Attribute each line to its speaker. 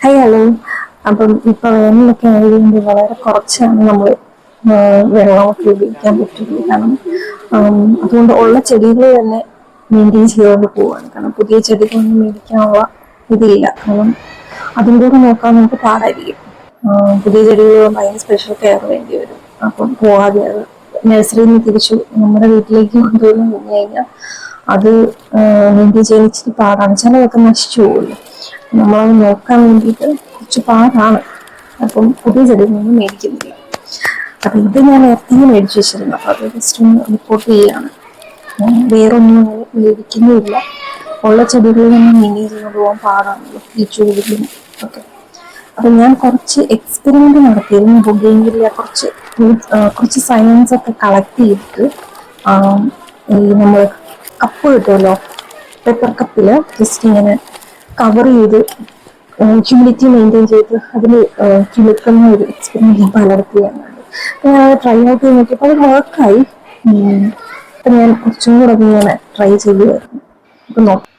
Speaker 1: Hi hello. അപ്പം ഇപ്പൊ വേനലൊക്കെ ആയതുകൊണ്ട് വളരെ കുറച്ചാണ് നമ്മൾ വെള്ളമൊക്കെ ഉപയോഗിക്കാൻ പറ്റുള്ളൂ. കാരണം അതുകൊണ്ട് ഉള്ള ചെടികൾ തന്നെ മെയിൻറ്റെയിൻ ചെയ്തുകൊണ്ട് പോവാണ്. കാരണം പുതിയ ചെടികളൊന്നും മേടിക്കാനുള്ള ഇതില്ല. കാരണം അതും കൂടെ നോക്കാൻ നമുക്ക് പാടായിരിക്കും. പുതിയ ചെടികൾ ഭയങ്കര സ്പെഷ്യൽ കെയർ വേണ്ടി വരും. അപ്പം പോവാതെ അത് നഴ്സറിയിൽ നിന്ന് തിരിച്ചു നമ്മുടെ വീട്ടിലേക്ക് കൊണ്ടുവന്ന് കഴിഞ്ഞ് കഴിഞ്ഞാൽ അത് മെയിൻറ്റെയിൻ ചെയ്യാൻ ഇച്ചിരി പാടാണ്. ചിലതൊക്കെ നശിച്ചു പോകുമല്ലോ. നമ്മളത് നോക്കാൻ വേണ്ടിയിട്ട് കുറച്ച് പാടാണ്. അപ്പം പുതിയ ചെടികളൊന്നും മേടിക്കുന്നില്ല. അപ്പം ഇത് ഞാൻ നേരത്തെ മേടിച്ചു വെച്ചിരുന്നു. അപ്പം അത് ജസ്റ്റ് ഒന്ന് റിപ്പോർട്ട് ചെയ്യുകയാണ്. വേറൊന്നും അങ്ങനെ മേടിക്കുന്നുമില്ല. ഉള്ള ചെടികളിൽ നിന്ന് മെയിൻറ്റെയിൻ ചെയ്തുകൊണ്ട് പോകാൻ പാടാണല്ലോ ഈ ചൂടിലും ഒക്കെ. അപ്പം ഞാൻ കുറച്ച് എക്സ്പെരിമെന്റ് നടത്തിയിരുന്നു. ബൊഗെയിൻവില്ല കുറച്ച് സയൻസ് ഒക്കെ കളക്ട് ചെയ്തിട്ട് ഈ നമ്മൾ കപ്പ് കിട്ടുമല്ലോ, പേപ്പർ കപ്പിൽ ജസ്റ്റ് ഇങ്ങനെ കവർ ചെയ്ത് ഹ്യൂമിഡിറ്റി മെയിൻറ്റെയിൻ ചെയ്ത് അതിൽ കിളിക്കുന്ന ഒരു എക്സ്പെരിമെന്റ് ഞാൻ പലയിടത്ത് ചെയ്യാറുണ്ട്. ഞാൻ അത് ട്രൈ ഔട്ട് ചെയ്ത് നോക്കിയപ്പോൾ അത് വർക്കായി. അപ്പം ഞാൻ കുറച്ചും കൂടെ ഇങ്ങനെ ട്രൈ ചെയ്യുമായിരുന്നു. അപ്പം നോക്കാം.